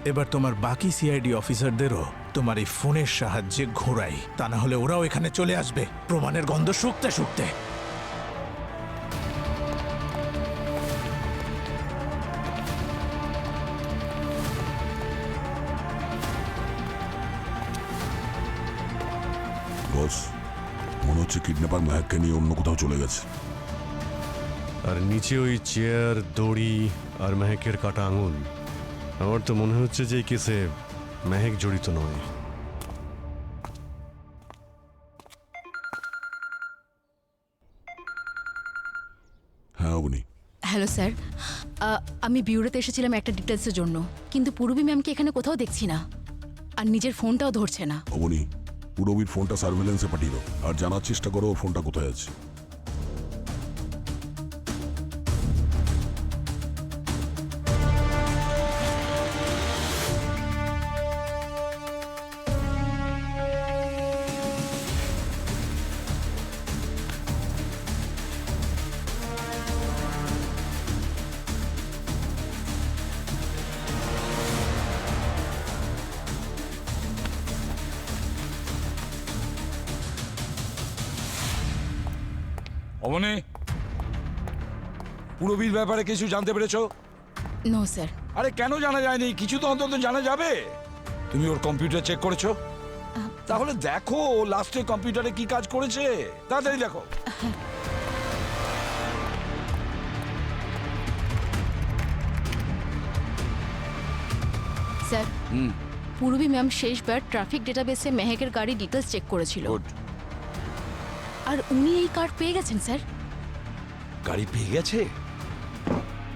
এবার তোমার বাকি সিআইডি অফিসারদেরও তোমার এই ফোনের সাহায্যে ঘোরাই, তা না হলে ওরাও এখানে চলে আসবে প্রমাণের গন্ধ শুকতে শুকতে। বস, মনে হচ্ছে কিডন্যাপার মেহেককে নিয়ে অন্য কোথাও চলে গেছে। আর নিচে ওই চেয়ার, দড়ি আর মেহেকের কাটা আঙুল, আমার তো মনে হচ্ছে যে এই কেসে মেহেক জড়িত নয়। হ্যাঁ অবনী, হ্যালো স্যার, আমি বিউরোতে এসেছিলাম একটা ডিটেলসের জন্য, কিন্তু পূরবী ম্যামকে এখানে কোথাও দেখছি না, আর নিজের ফোনটাও ধরছে না। অবনী, পূরবীর ফোনটা সার্ভেলেন্সে পাঠিয়ে দাও আর জানার চেষ্টা করো ওর ফোনটা কোথায় আছে। অমনে, পূরবীর ব্যাপারে কিছু জানতে পেরেছো? No sir. আরে কেন জানা যায়নি? কিছু তো অন্তত জানা যাবে। তুমি ওর কম্পিউটার চেক করেছো? তাহলে দেখো লাস্টে কম্পিউটারে কি কাজ করেছে, তাড়াতাড়ি দেখো। স্যার, পূরবী ম্যাম শেষবার ট্রাফিক ডেটাবেসে মেহেকের গাড়ি ডিটেলস চেক করেছিল, আর উনি এই কার্ড পেয়ে গেছেন স্যার। গাড়ি পেয়ে গেছে?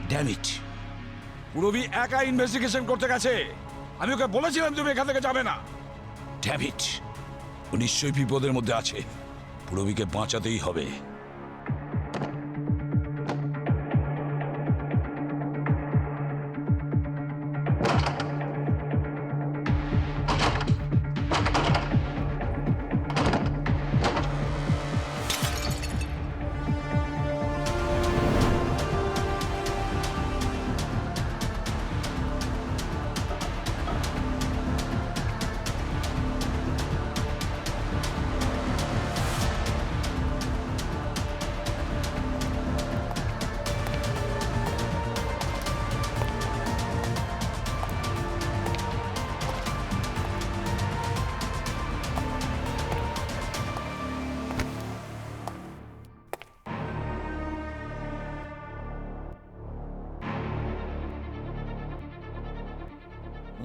Damn it! পূরবী একা ইনভেস্টিগেশন করতে গেছে। আমি ওকে বলেছিলাম তুমি এখান থেকে যাবে না। Damn it! ও নিশ্চয়ই বিপদের মধ্যে আছে। পূরবীকে বাঁচাতেই হবে।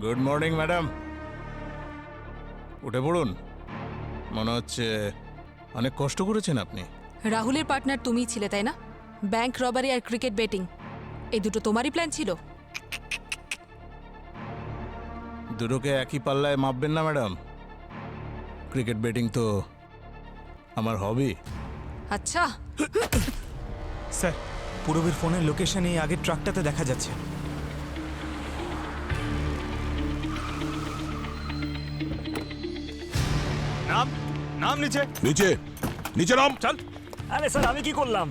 গুড মর্নিং ম্যাডাম, উঠে পড়ুন। মনে হচ্ছে অনেক কষ্ট করেছেন আপনি। রাহুলের পার্টনার তুমিই ছিলে তাই না? ব্যাংক রবারি আর ক্রিকেট বেটিং, এই দুটো তোমারই প্ল্যান ছিল? দুটোকে একই পাল্লায় মাপবেন না ম্যাডাম। ক্রিকেট বেটিং তো আমার হবি। আচ্ছা, স্যার, পূরবীর ফোনের লোকেশন এই আগের ট্রাকটাতে দেখা যাচ্ছে। নাম নাম নিচে নিচে নিচে নাম। চল। আরে স্যার, আমি কি করলাম?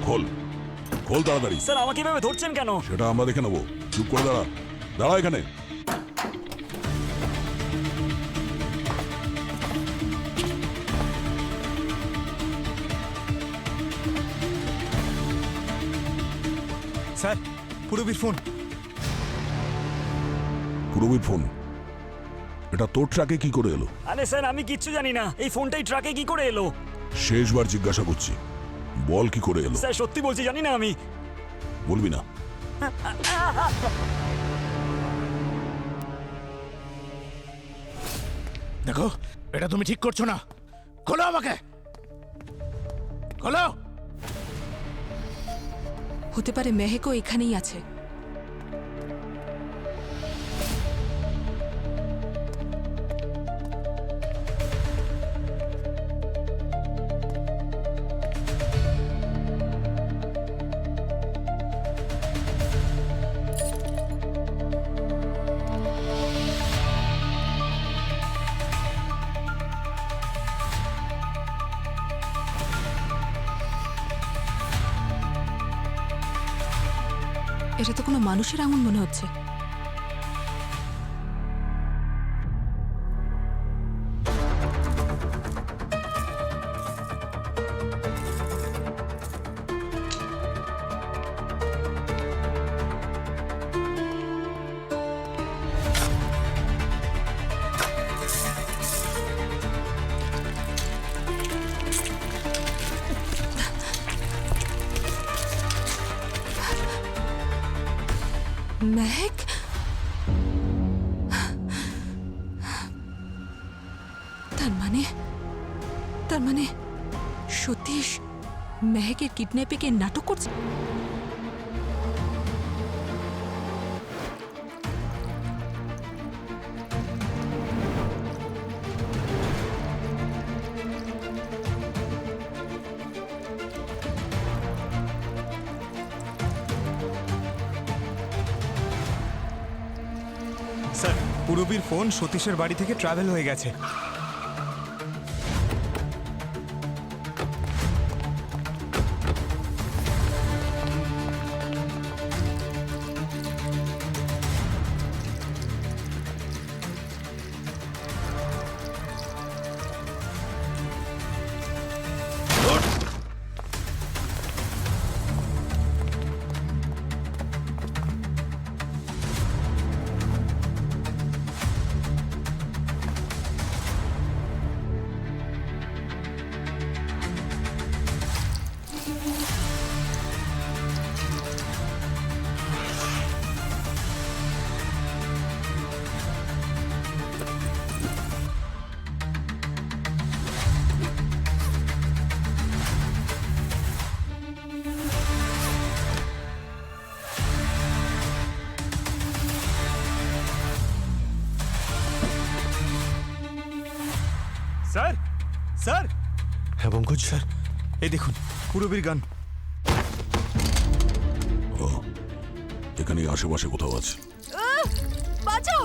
খোল খোল তাড়াতাড়ি। স্যার, আমাকে এভাবে ধরছেন কেন? সেটা আমরা দেখে নেবো। চুপ করে দাঁড়া, দাঁড়া এখানে। স্যার, পূরবীর ফোন। পূরবীর ফোন? এটা তোর ট্রাকে কি করে এলো? আরে স্যার, আমি কিচ্ছু জানি না। এই ফোনটাই ট্রাকে কি করে এলো? শেষবার জিজ্ঞাসা করছি, বল কি করে এলো? স্যার সত্যি বলছি, জানি না আমি। বলবি না? দেখো, এটা তুমি ঠিক করছো না। খোলো আমাকে, খোলো। হতে পারে মেহেকও এখানেই আছে। এটা তো কোনো মানুষের আঙুল মনে হচ্ছে। মেহেক, তার মানে সতীশ মেহেকের কিডন্যাপিংয়ের নাটক করছে। স্যার, পূরবীর ফোন সতীশের বাড়ি থেকে ট্রাভেল হয়ে গেছে। Sir, sir. হ্যাঁ পঙ্কজ স্যার, এই দেখুন পূরবীর গান। ও, এখানে আশেপাশে কোথাও আছে। বাঁচাও!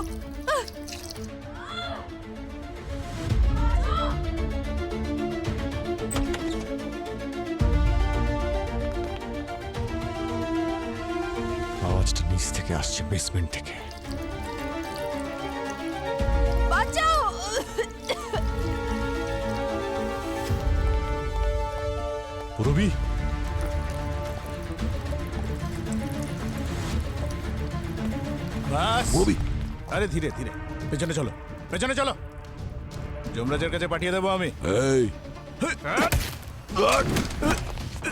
আওয়াজটা নিচ থেকে আসছে, বেসমেন্ট থেকে। বাঁচাও! পূরবী, বাস। পূরবী, আরে ধীরে ধীরে, পেছনে চলো, পেছনে চলো। যমরাজের কাছে পাঠিয়ে দেবো আমি। এই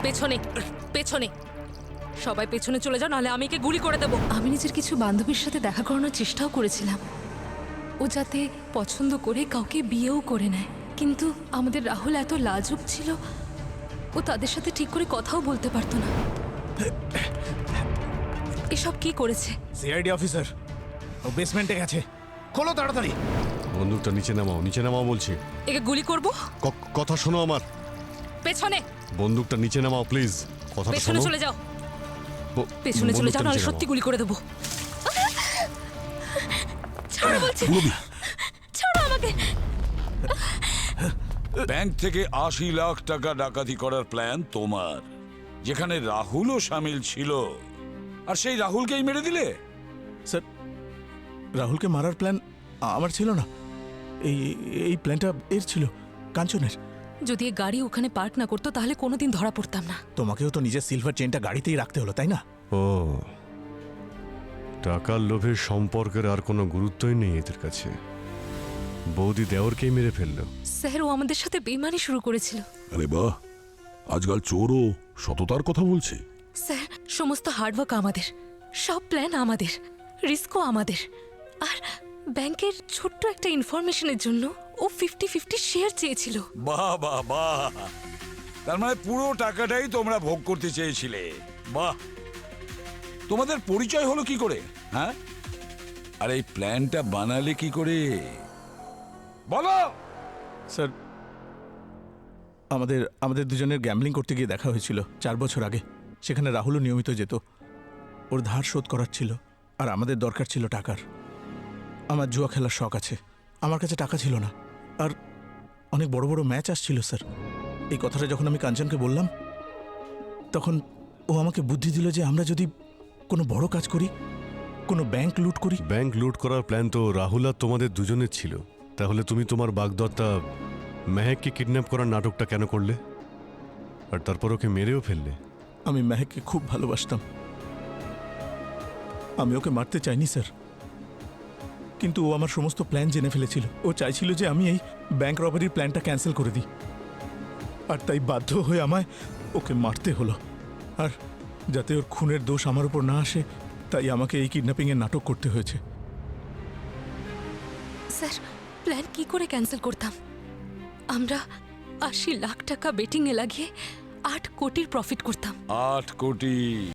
পেছনে পেছনে সবাই পেছনে চলে যাও, নাহলে আমি একে গুলি করে দেবো। আমি নিজের কিছু বান্ধবীর সাথে দেখা করানোর চেষ্টাও করেছিলাম, ও যাতে পছন্দ করে কাউকে বিয়েও করে নেয়। কিন্তু আমাদের রাহুল এত লাজুক ছিল, ও তাদের সাথে ঠিক করে কথাও বলতে পারতো না। এসব কি করেছে? সিআইডি অফিসার, ও বেসমেন্টে গেছে। খোলো তাড়াতাড়ি। বন্দুকটা নিচে নামাও, নিচে নামাও বলছি। একে গুলি করব। কথা শোনো আমার। পেছনে বন্দুকটা নিচে নামাও প্লিজ। কথা পেছনে শোনো। চলে যাও, পেছনে চলে যাও, নাহলে সত্যি গুলি করে দেবো। ছাড়ো বলছি, ছাড়ো আমাকে। ব্যাংক থেকে ৮০ লাখ টাকা ডাকাতি করার প্ল্যান তোমার, যেখানে রাহুলও সামিল ছিল, আর সেই রাহুলকেই মেরে দিলে। স্যার, রাহুলকে মারার প্ল্যান আমার ছিল না। এই প্ল্যানটা এর ছিল, কাঞ্চনের। যদি এই গাড়ি ওখানে পার্ক না করতো তাহলে কোনোদিন ধরা পড়তাম না। তোমাকেও তো নিজের সিলভার চেনটা গাড়িতেই রাখতে হলো, তাই না? ও, টাকার লোভের সম্পর্কের আর কোনো গুরুত্বই নেই এদের কাছে। বৌদি দেওরকেই মেরে ফেললো। স্যার, ও আমাদের সাথে বেইমানি শুরু করেছিল। আরে বাহ, আজকাল চোরও সততার কথা বলছে। স্যার সমস্ত হার্ডওয়ার্ক আমাদের, সব প্ল্যান আমাদের, রিস্কও আমাদের। আর ব্যাংকের ছোট্ট একটা ইনফরমেশনের জন্য ও 50-50 শেয়ার চেয়েছিল। বাহ বাহ বাহ, তার মানে পুরো টাকাটাই তোমরা ভোগ করতে চেয়েছিলে। বাহ, তোমাদের পরিচয় হলো কি করে? হ্যাঁ, আর এই প্ল্যানটা বানালে কি করে বলো? স্যার আমাদের দুজনের গ্যাম্বলিং করতে গিয়ে দেখা হয়েছিল 4 বছর আগে। সেখানে রাহুলও নিয়মিত যেত। ওর ধার শোধ করার ছিল, আর আমাদের দরকার ছিল টাকার। আমার জুয়া খেলার শখ আছে, আমার কাছে টাকা ছিল না, আর অনেক বড় বড় ম্যাচ আসছিল স্যার। এই কথাটা যখন আমি কাঞ্চনকে বললাম, তখন ও আমাকে বুদ্ধি দিল যে আমরা যদি কোনো বড় কাজ করি, কোনো ব্যাংক লুট করি। ব্যাংক লুট করার প্ল্যান তো রাহুল আর তোমাদের দুজনের ছিল। তাহলে তুমি তোমার বাগদত্তা মেহেককে কিডন্যাপ করার নাটকটা কেন করলে, আর তারপর ওকে মেরেও ফেললে? আমি মেহেককে খুব ভালোবাসতাম, আমি ওকে মারতে চাইনি স্যার, কিন্তু ও আমার সমস্ত প্ল্যান জেনে ফেলেছিল। ও চাইছিল যে আমি এই ব্যাংক রবারির প্ল্যানটা ক্যান্সেল করে দিই, আর তাই বাধ্য হয়ে আমায় ওকে মারতে হলো। আর যাতে ওর খুনের দোষ আমার উপর না আসে, তাই আমাকে এই কিডন্যাপিংয়ের নাটক করতে হয়েছে। স্যার প্ল্যান কি করে ক্যান্সেল করতাম? আমরা 80 লাখ টাকা বেটিংয়ে লাগিয়ে 8 কোটির প্রফিট করতাম। 8 কোটি?